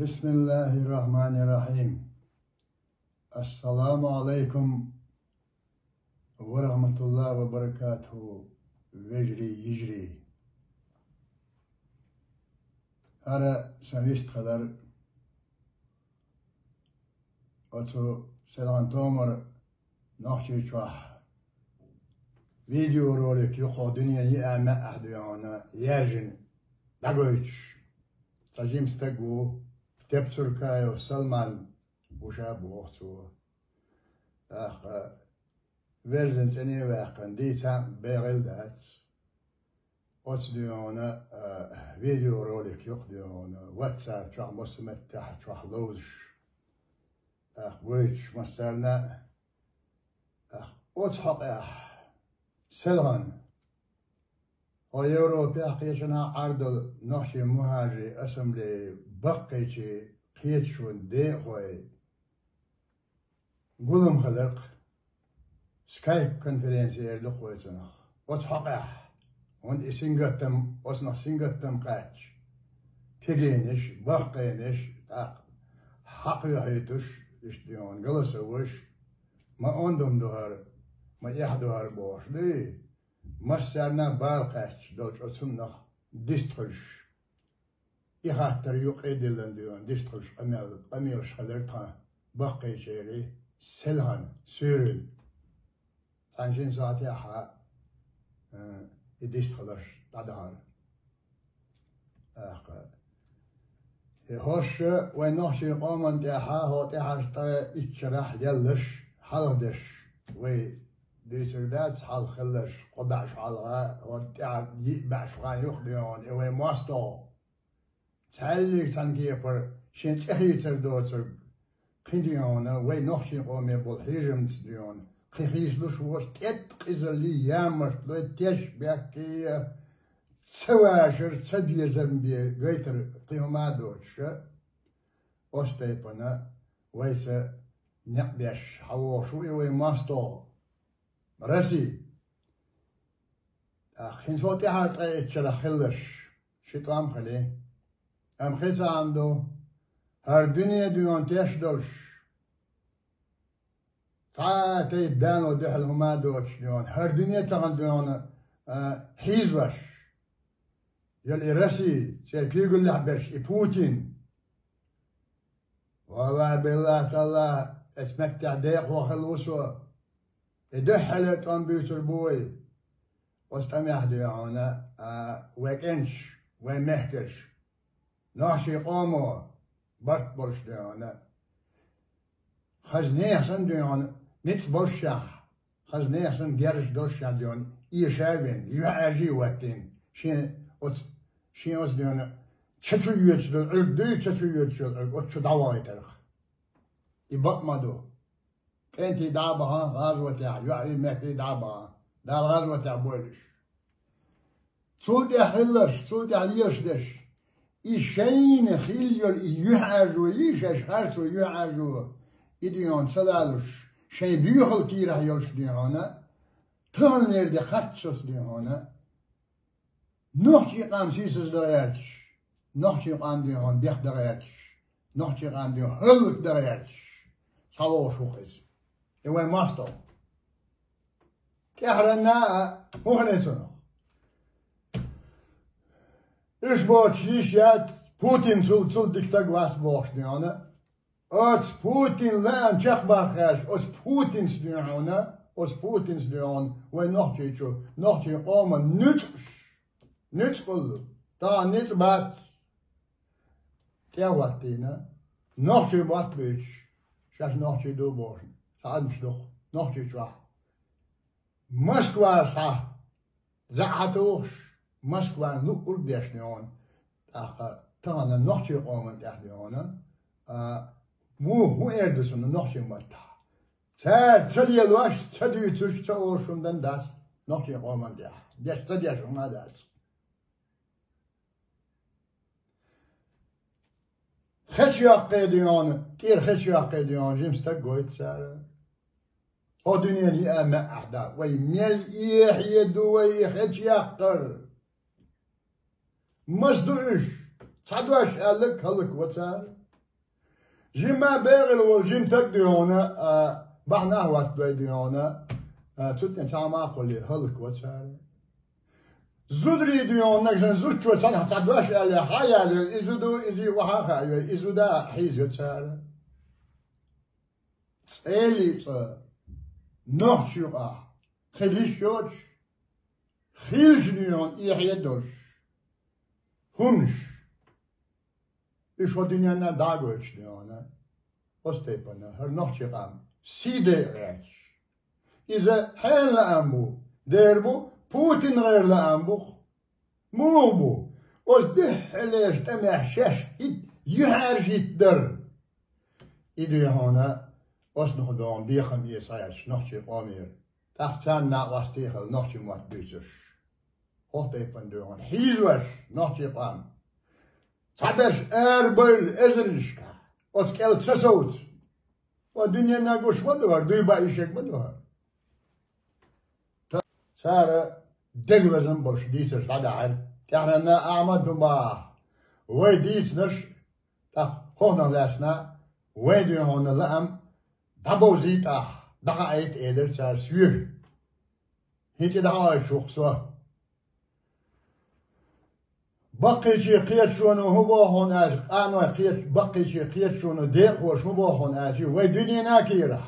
Bismillahirrahmanirrahim. Assalamu alaikum ve rahmetullah ve berekatuhu. Vecri yicri. Ara sanist kadar oto selan tomar nahçı çah. Video rolik yok dünyayı ama ahdiyana yerjin. Dagoyç. Tajim stegu tepsurkayo Salman وشاب وقته verzen seni vakın diyeceğim beğildat ot diyor ona video rolik yok diyor ona WhatsApp çok musmettah çok luz ويش مثلا ot حقه سلغن ويوروبيا قيشنا عرض نحشي مهاجي اسملي بقيتي قيتشون ديقوي قولهم خلق سكايب كونفرنسير لقويتنا وتحقق وانت سنقتم وصنع سنقتم قاتش تجينش بقينش حق يهيتش اشتيون قلسوش ما عندهم دهر ما يحدهر بوش لي ما سرنا بالقاتش دوش أتمنى ديستخلش يخاطر يقيدلن ديون ديستخلش قميوش خلرتها بقي شيري سلهن سيرل سانشين ساعتي حا يديستخلش تدهر هوش ونحشي قومن تيحا هو تيحاشتا اتشرح يلش حلدش وي ديسردات حال خلش قبعش حالغا وتيحا يقبعش غان يخديون وي ماستو تعليق تنكيبر شين تحيتر دوتر قيديون وي نحشي قومي بالحيرم تديون قيخيش لش وش تتقزلي يامر لو تشبكي سواشر تسدي زنبي غيتر قيوما دوتش أستيبنا ويسا نقبش حواشوي وي ماستو رسي خين صوتي حالت ايتشلا خلش شتو ام خلي ام خيسا عمدو هر دنيا ديون تشدوش تعاكي دانو دحل هما دوتش ديون هر دنيا تغن ديون حيزوش يلي رسي شايف يقول لحبش بوتين والله بالله تالله اسمك تعديق وخلوصو يدحلت كمبيوتر بوي واستمع ديونا ويكنش ويمحكش نحشي قومو برت بولش ديونا خزنيه سن ديونا نتس بولشح خزنيه سن جرش دولشح ديون يشابين يعجي وقتين شين اوز ديونا تشتو يوتشدو العقدي تشتو يوتشدو وتشو دعوة يترخ يبطمدو انتي دعبها غازوة تاع يعي مهدي دعبها دا الغازوة تاع بولش صوت يحلش صوت يعليش دش إيشين خيليول يحاجو إيش خارسو يحاجو إديون سلالش شين بيوخل كيرا يولش ديهانا تغنير دي خاتشوس ديهانا نوحشي قام سيسس درياتش نوحشي قام ديهان بيخ درياتش نوحشي قام ديهان هلك درياتش صلوه شوخيس يوين ماستو كهرنا هو خليتنا إيش بوتشيش يات بوتين تول ديكتاق واس بوش ديانا أوت بوتين لان شخ باخاش أوس بوتين سديانا أوس بوتين سديان وين نحكي شو نحكي قوما نتقل تا نتبات كيا وقتينا نحكي وقت بيش شاش نحكي دو بوش ساعد مشلوخ نحكي شوح مسكوا صح زعتوش مسكوا نقول بيشنيون تانا نحكي قومن تحديونا مو اردسون نحكي متا تسدي الواش تسدي تش تاورشون دن داس نحكي قومن داس تسدي شو ما داس خش يقيديون كير خش يقيديون جيمستا قويت سارة هو دنيا لي أما أحدا وي ميل إيح يدو وي خش يقر مصدوش تعدوش قالك هلك وتسار جيما بيغل والجيم تقديونا بحنا وقت ديونا تتن تعما قولي هلك وتشار زودري ديونا جن زود شو تنا تعدواش على حياة إزودو إزي وحاخا إزودا حيز وتشار تسألي نوح شوقا خليش شوش خيلش ديون إيحيدوش هنش إيش ودنيانا داغوش ديونا أستيبنا هر نوح شقام سيدي عيش إذا حين لأمبو ديربو بوتين غير لأمبو موبو أصدح ليش تمح شاش يحرش يتدر إذا هنا أصنع دوم ديخم يسايش نوحشي قامير تحتان ناقواستيخل نوحشي موات بيسش أستيبن دوم حيزوش نوحشي قام تعبش أربل أزرشكا أسكال تسوت والدنيا ناقوش مدوهر دويبا إيشيك مدوهر سارة دقوزن برش ديسر شادعر كأننا أعمد ما ويديس نش هون لاسنا ويدي هون لأم دبوزيتا دقائت إيدر سار سوير هيك دقائت شخصوا بقي شي قيت شونو هو هون اج انا قيت بقي شي قيت شونو ديق وش هو هون اجي ويدني ناكيره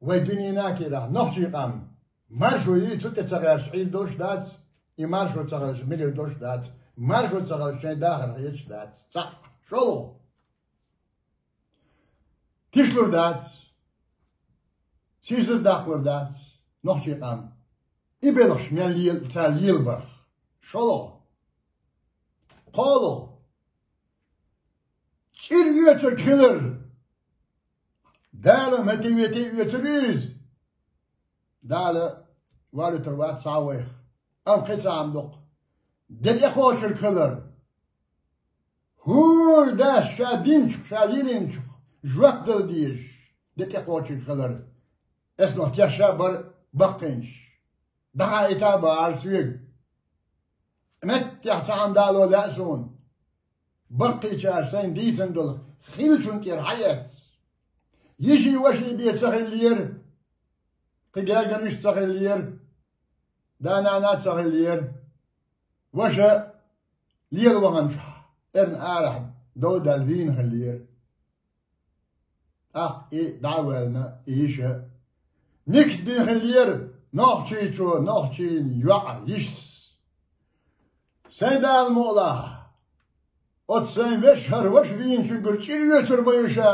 ويدني ناكيره نحشي قام مارشو يتو تتغير شعير دوش دات يمارشو تغير ملير دوش دات مارشو تغير شي داخل هيك دات صح شو تشلور دات سيزر داخل دات نحشي قام يبلش مليل تاليل بر شو قالوا شير كيلر دالا متي يتريز دالا والو تروات صاويخ أو قصة عمدق دل إخوش الكيلر هو دا شادينش جوات دلديش دل إخوش الكيلر اسمه تيشا بر بقينش دعا إتابة عالسويق مت يحتعم دالو لأسون بقي شاسين ديسن دول خيلشون كير حياة يجي وشي بيت سخلير قداقا مش سخلير دانانات سخلير وشا لير وغنشح ارن آرح دو دالفين خلير إيه دعوالنا إيشا نكدين خلير نوحشي شو نوحشي يوع يشس سيدا المولا أتسين وشهر وش بين شنقر شير تربيشا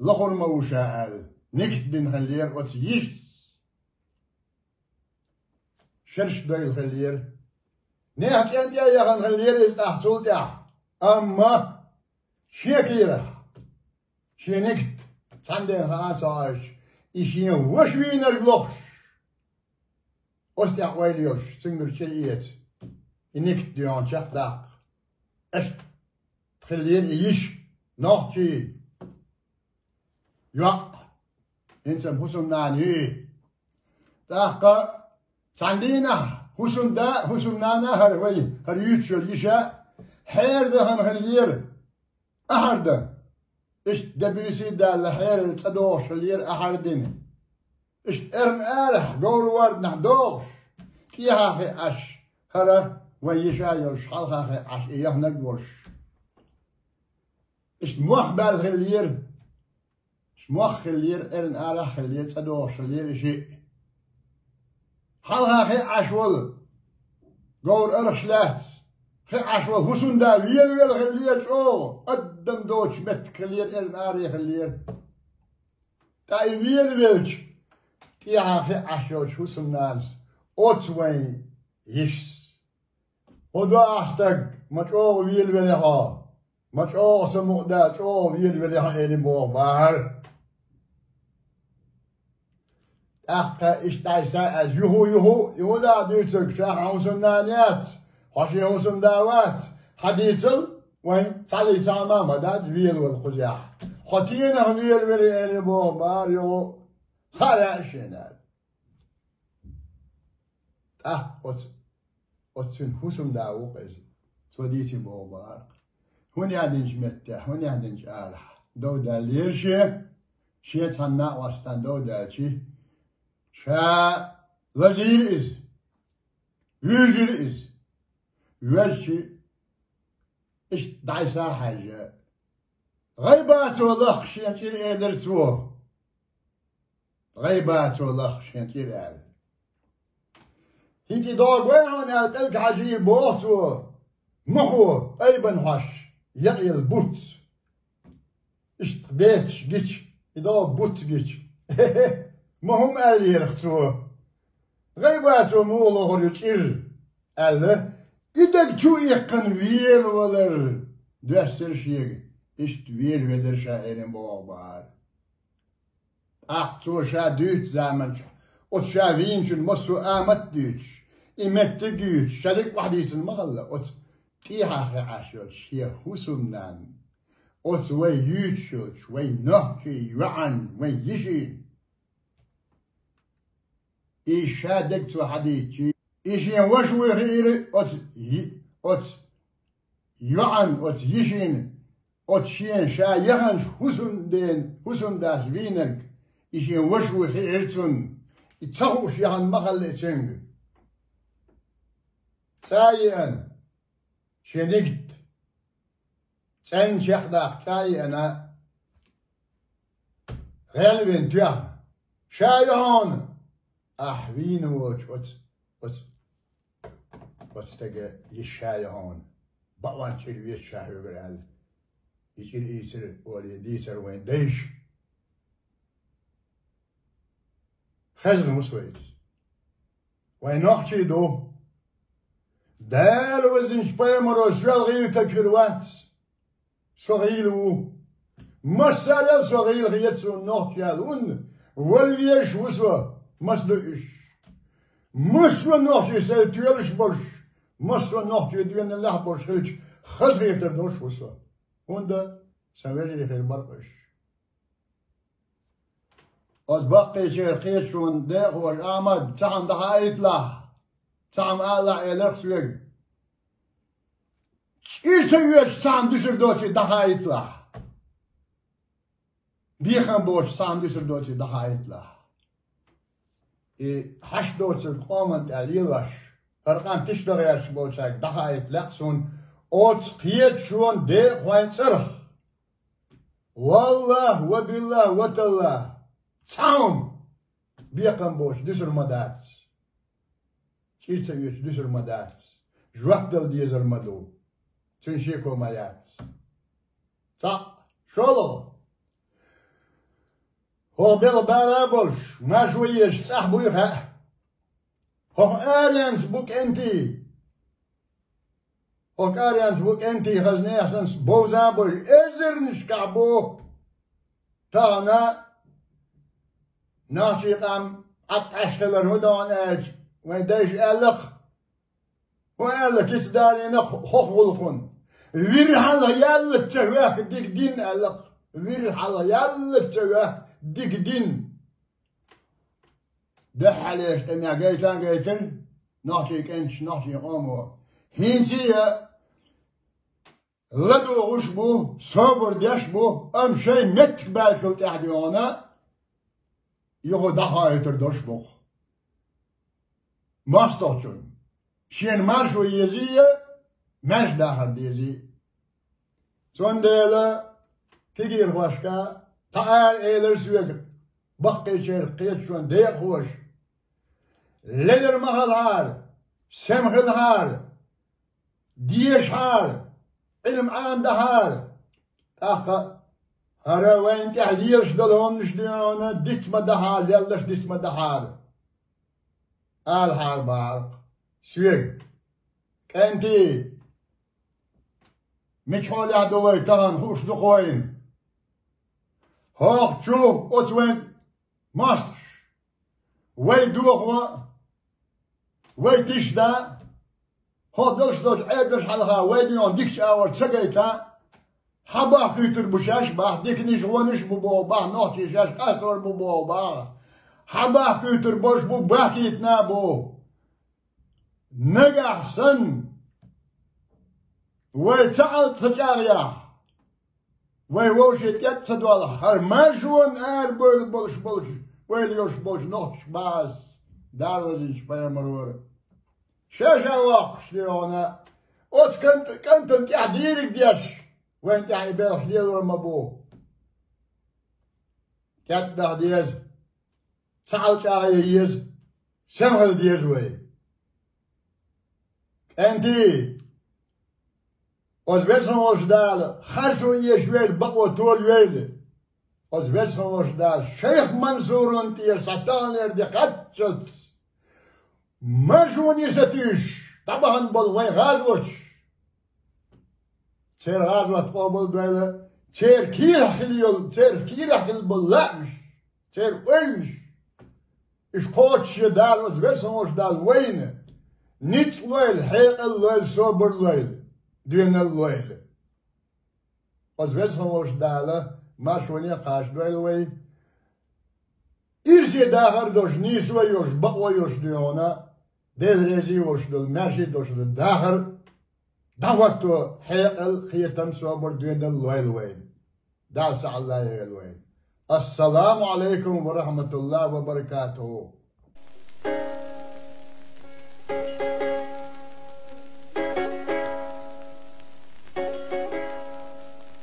لخور موشا نكدين خلير أتيش شرش دايل خلير نيحت أنت يا خان خلير استحصول تاع أما شيكيرة شي نكد سندين خان صايش إشين وش بين البلوخش أستيع ويليوش سنقر شريت إنك ديان شخ داق إيش تخلين إيش نحكي يا إنسان حسن ناني داق سندينا حسن نانا هروي هريوتشل يشا حير ده هنخلير أحد إيش دبيسي دا لحير تصدوش خلير أحدين إيش إرن آلح قول ورد نحدوش كيها في أش هره ويشايل شحالها عش إياه نقولش إيش موخ بالخلير إيش موخ خلير إرن آله خلير صدوش خلير شيء حالها خي عشول قول أرخشلات خي عشول حسن دا ويل خلير شو قدم دوش مت خلير إرن آله خلير تاي ويلش تيها خي عشول حسن ناس أوتوين يش ودا أشتاق مشروع ويل بلها مشروع سمودا مشروع ويل بلها إني موبار أحكا إشتاي ساعة يهو دا ديرتك شاح حوسن نانيات حشي حوسن داوات حديثل وين صلي ساما مداد ويل والخزاح خطينا ويل بلها إني موبار يهو خلا شنال أتسن حسن داو قز سوديتي موبار هون يعدنش متى هون يعدنش آلح دو داليرشي شيء تهنا وستان دو دالشي شا وزير إز وزير إز وزشي إيش دعيسا حاجة غيبات والله شيء تير إيدر تو غيبات والله شيء تير إيدر هنتي دور وين تلك حاجة بوتو مخو أي بنحش يقي البوت إيش تبيتش جيتش يدور بوت جيتش ما هم قال يرختوه غيباتو مولو هوريتشير قال إذا شو يقن وير ولا دستر شيء إيش وير ودر شاعرين بوابار أحتو شا دوت زمن أت شا وينشون مسو آمد دوتش إمت دوتش شدك واحد يسن مغلا أت تيها عاشوت شيء حسنان أت وي يوتشوت وي نحشي يوعن وي يشي إيش شادك تو حديثي إيش ينوشوي غير أت يوعن أت يشين أت شين شا يهنش حسن داس وينك إيش ينوشوي غيرتون يتسوش يهن مغل تنج تاين شنقت تن شخداق تاين غالبين تياه شايهون أحوين وش تجا يشاي هون بعوان شيل يشاي يقول يشيل يسر ولا يديسر وين ديش خزن مسويس وين نحكي دو دال وزن شبيه مرو شوال غير تكروات صغيرو مسألة صغير غيتسو نحكي هذون والبيش وسوا مسلوش مسوا نحكي سيتوالش برش مسوا نحكي دوين الله برش خلش خزر يتردوش وسوا هوندا سوالي في البرقش أتبقي شيخيش شون داخل والآمد تعم دها يطلع تعم آلع إلخ سويق إيش سويش تعم دوشر دوتي دها يطلع بيخن بوش تعم دوشر دوتي دها يطلع حش دوتي قومت أليلش فرقان تشتغيش بوشاك دها يطلع سون أوت قيت شون داخل وين صرخ والله وبالله وتالله تعم بيقن بوش دوشر مدات شيل سويش دوشر مدات جوحدل ديزر مدو تنشيكو ميات صح شولو هو بيل بالابلش ما شويش صاحبو يخا هو اريانس بوك انتي هو اريانس بوك انتي خزني احسن بوزان بوش ازر نشكعبو تانا ناشي قام عطعشتل الهدان اج وين دايش ألق وألق يسداني نق خفولفون ويرحل يالك تشواه ديك دين ألق ويرحل يالك تشواه ديك دين دحليش تميع جيتن ناشي كنش ناشي قامو هينسي لدو غشبو صبر ديشبو أم شي متك بالشو تحديونا يغو دخا يتردوش بوخ ماستوتشون شين مارشو يزيه ماش داخل ديزي سون ديلا كيجير خوشكا تعال ايلر سويق بقي شير قيت شون ديق خوش لدر مغل هار سمخل هار ديش هار علم عام دهار تاقا هرا وين تحديرش دلهم نشديونا ديت مدهار يلش ديت مدهار الحال بارق سويق كنتي مشحول عدوي تغن خوش دقوين هاق تشو اوتوين ماستش وي دوغوا وي تشدا هو دلش دوش عيدش حلقا وي ديون ديكش اور تسقيتا حبا كيتر بشاش باه ديك نشغونش ببو باه نوتي شاش كاسور ببو باه حبا كيتر بوش بو باه كيتنا بو نجح سن ويتعال تجاريا ووشت يتصدوا على هرمجون بول بولش ويل يوش بولش نوش باز داروزيش بيمرور شاشة واقش ليونا اوس كنت تعديلك ديش وين تعي بيرح ليل المبو كات ديز سعال شاغيز سمغل ديز وي انتي Als Westerners daar, ga zo eerst weer bakwa toolwelen. Als Westerners daar, Sheikh Mansour en die Satan er de katset. Mansour is het is. Tabahan bol wijn gazwatch. Tser gazwat qabel dwele. Tser kirachil bol lamish. Tser oilmish. Is kootje daar, als Westerners daar wijnen. Niet loyal, heel loyal, sober loyal. دين الليل وزوجهم داله ما شوني قاش دويلوي إيش داخل دوش نيسوا يوش بقوا يوش ديونا ديريزي يوش دل ماشي دوش داخل دعوتو حيقل خيتم صبر دين الليل وين دعس الله يلوين السلام عليكم ورحمة الله وبركاته